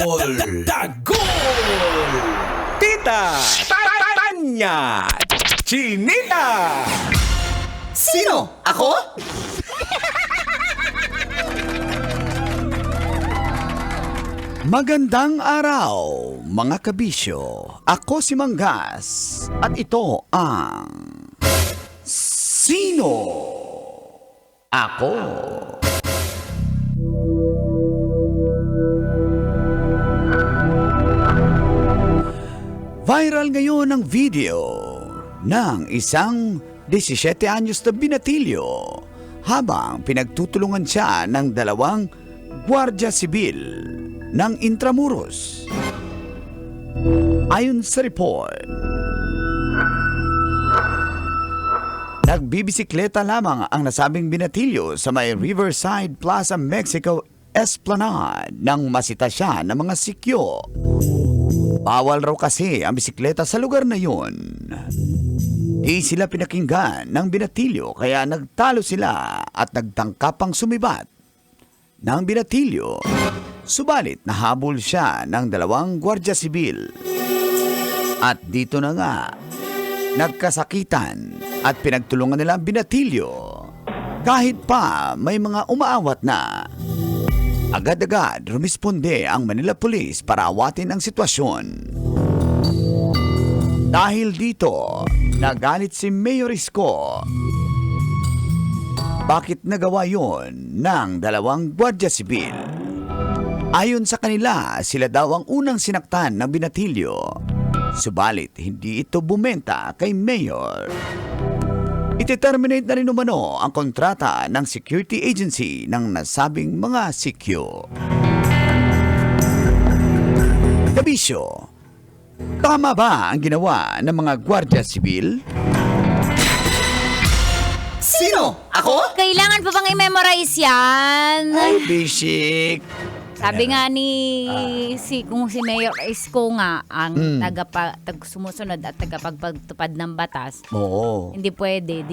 Dagol! Dagol! Tita! Tanya! Chinita! Sino? Ako? Magandang araw, mga kabisyo. Ako si Manggas at ito ang Sino? Ako. Viral ngayon ang video ng isang 17 anyos na binatilyo habang pinagtutulungan siya ng dalawang Guardia Sibil ng Intramuros. Ayon sa report, nagbibisikleta lamang ang nasabing binatilyo sa may Riverside Plaza Mexico Esplanade nang masita siya ng mga sikyo. Bawal raw kasi ang bisikleta sa lugar na yun. Di sila pinakinggan ng binatilyo kaya nagtalo sila at nagtangkapang sumibat ng binatilyo. Subalit nahabol siya ng dalawang Guardia Sibil. At dito na nga, nagkasakitan at pinagtulungan nila ang binatilyo. Kahit pa may mga umaawat na. Agad-agad rumisponde ang Manila Police para awatin ang sitwasyon. Dahil dito, nagalit si Mayor Isko. Bakit nagawa yon ng dalawang Guardia Sibil? Ayon sa kanila, sila daw ang unang sinaktan ng binatilyo. Subalit, hindi ito bumenta kay Mayor. Iti-terminate na rin umano ang kontrata ng security agency ng nasabing mga sikyo. Kabisyo, tama ba ang ginawa ng mga Guardia Sibil? Sino? Ako? Kailangan pa bang i-memorize yan? Ay, basic. Sabi nga ni kung si Mayor Isko nga ang sumusunod at tagapagpagtupad ng batas, Oo. hindi pwede.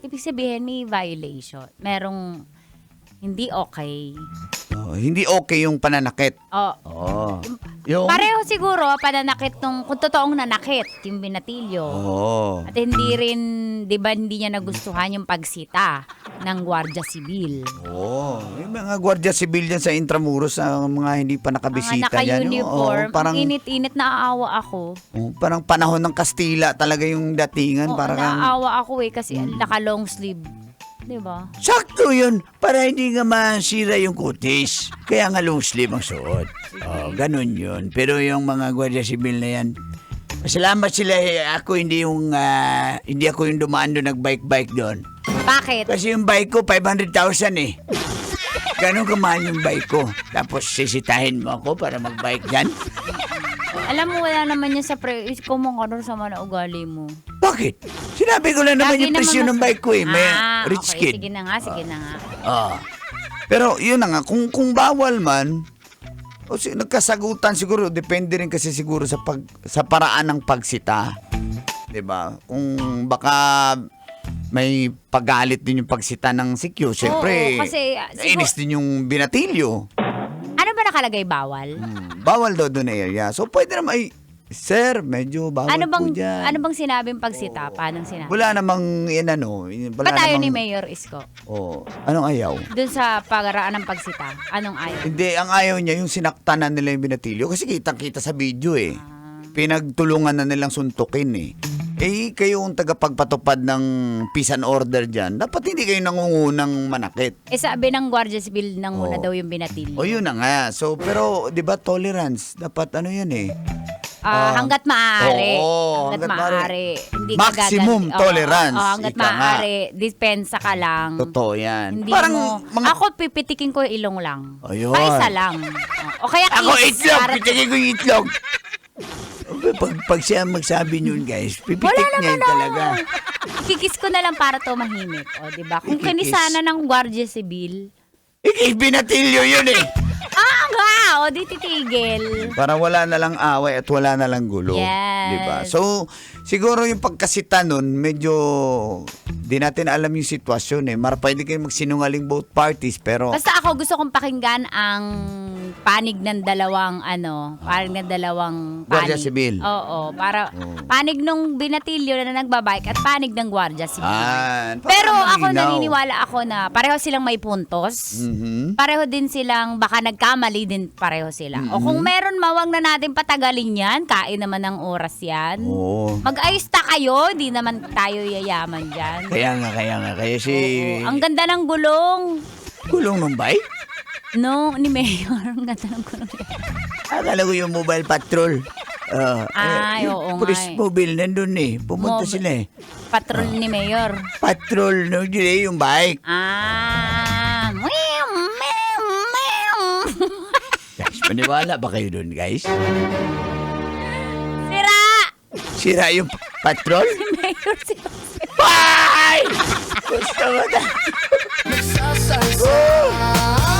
Ibig sabihin may violation. Merong hindi okay. Hindi okay yung pananakit. Oh. Yung... Pareho siguro pananakit kung totoong nanakit yung binatilyo. Oo. At hindi rin, di ba, hindi niya nagustuhan yung pagsita ng Guardia Sibil. Yung mga Guardia Sibil dyan sa Intramuros na mga hindi pa nakabisita Mga yan. naka-uniform. Parang, Ang init-init, naaawa ako. parang panahon ng Kastila talaga yung datingan. Oo, Parang, naaawa ako kasi naka-long sleeve. Di ba? Sakto yun, para hindi nga masira yung kutis. Kaya nga long sleeve ang suot. Ganun yun. Pero yung mga Guardia Civil na yan, masalamat sila ako hindi ako yung dumaan doon nag-bike doon. Bakit? Kasi yung bike ko 500,000 eh. Ganun kamahal yung bike ko. Tapos sisitahin mo ako para mag-bike dyan. Alam mo, wala naman yan sa ikaw mong ano sa mga ugali mo. Bakit? Sinabi ko lang naman Lagi yung presyo naman ng bike ko eh. May rich okay. kid. Sige na nga. Pero yun na nga, kung bawal man, nagkasagutan siguro, depende rin kasi siguro sa paraan ng pagsita. 'Di ba? Kung baka may pagalit din yung pagsita ng sikyo, syempre. Oo, kasi, nainis din yung binatilyo. Ano ba nakalagay bawal? Bawal daw doon na area. So pwede naman, sir, medyo bawal po dyan. Ano bang sinabing pagsita? Paano sinabi? Wala namang, Ba't ayaw ni Mayor Isko? Anong ayaw? Doon sa pagaraan ng pagsita, anong ayaw? Hindi, ang ayaw niya yung sinaktanan nila yung binatilyo. Kasi kitang-kita sa video eh. Pinagtulungan na nilang suntukin eh. Kayo ang tagapagpatupad ng peace and order dyan. Dapat hindi kayo nangungunang manakit. Sabi ng Guardia Civil nang muna daw yung binatilyo. Yun na nga. So, pero, di ba, tolerance? Dapat yan eh. Hanggat maaari. Oo, hanggat hanggat maaari. Hindi maximum tolerance. Hanggat Ika nga. maaari. Dispensa ka lang. Totoo yan. Hindi Parang, mo. Ako, pipitikin ko yung ilong lang. Ayun. Paisa lang. O kaya Ako kiss. itlog, Para- pitigin ko yung itlog. Pag siya magsabi nun guys, pipitik Wala niya yun naman talaga. Kikis ko na lang para tumahimik. O, diba? Kung Ikikis. kinisana ng Guardia Civil, Binatilyo yun eh. nga! O, di titigil. para wala na lang away at wala na lang gulo. Yes. Yes. Diba? So, siguro yung pagkasita nun, medyo di natin alam yung sitwasyon eh. Pwede kayo magsinungaling both parties, pero Basta ako gusto kong pakinggan ang panig ng dalawang Guardia panig. Sibil. Oo, para panig nung binatilyo na nagbabike at panig ng Guardia Sibil. Para Pero ako malinaw. naniniwala ako na pareho silang may puntos. Mhm. Pareho din silang baka nagkamali din pareho sila. O kung meron mawang na natin patagalin yan, kain naman ng oras yan. Oo. Mag-ayos ta kayo, di naman tayo yayaman dyan. Kaya si... Ang ganda ng gulong. Gulong ng bike? No, ni Mayor. Ang ganda ng gulong. Akala ko yung mobile patrol. Ay, yung oo nga police eh. mobile nandun eh. Pumunta sila eh. Patrol ni Mayor. Patrol no, yun eh, yung bike. Meow, meow, meow. Guys, maniwala ba kayo dun, guys? Sira! Sira yung patrol? Mayor, sira. Bye! Gusto mo na.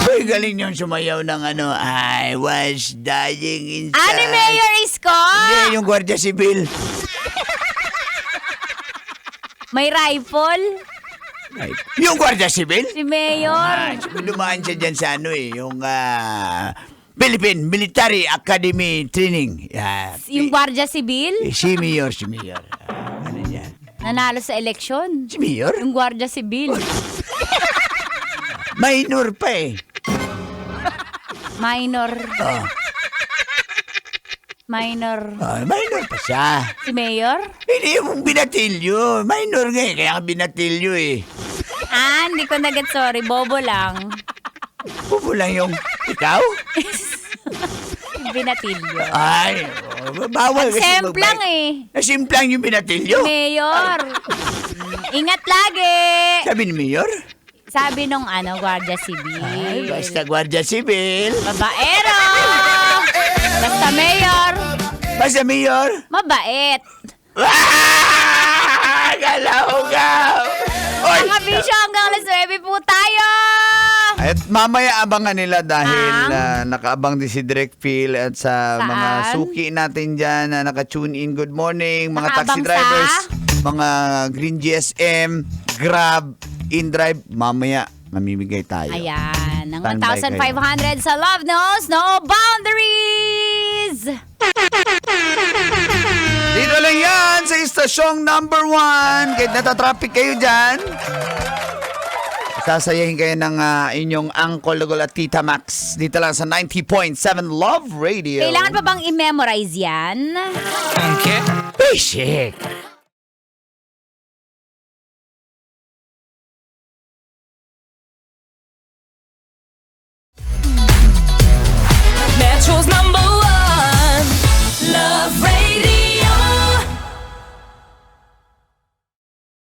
Uy, galing yung sumayaw ng ano, I was dying inside. Ni Mayor Isko? Hindi, yung Guardia Sibil. May rifle? Ay, yung Guardia Sibil? Si Mayor. Dumaan siya dyan sa ano eh, yung Philippine Military Academy Training. Yung Guardia Sibil? Si Mayor. Ano yan? Nanalo sa eleksyon. Si Mayor? Yung Guardia Sibil. Minor pa eh. Minor. Oh, Minor. minor pa siya. Si Mayor? Hindi yung binatilyo. Minor nga eh, kaya nga binatilyo eh. Hindi ko naget, sorry. Bobo lang. Bubo lang yung ikaw? Binatilyo. Ay, bawal kasi Semplang magbike. eh. Nasimplang yung binatilyo? Mayor. Ingat lagi. Sabi ni Mayor? Sabi nung Guardia Civil. Ay, basta Guardia Sibil. Babaero. Basta Mayor. Basta Mayor. Mabait. Galaw-gaw! Oy! Mga bisyo, hanggang alas 9 po tayo. At mamaya abangan nila dahil nakaabang din si Direk Phil at sa Saan? mga suki natin dyan na naka-tune in. Good morning, mga taxi Nakaabang sa? drivers, mga Green GSM, Grab, InDrive. Mamaya mamimigay tayo. Ayan, ng Standby 1,500 sa Love Knows No Boundaries. Dito lang yan sa istasyong number 1. Kahit natatraffic kayo dyan, sasayahin kayo ng inyong Uncle Lugol at Tita Max. Dito lang sa 90.7 Love Radio. Kailangan pa bang i-memorize yan? Basic!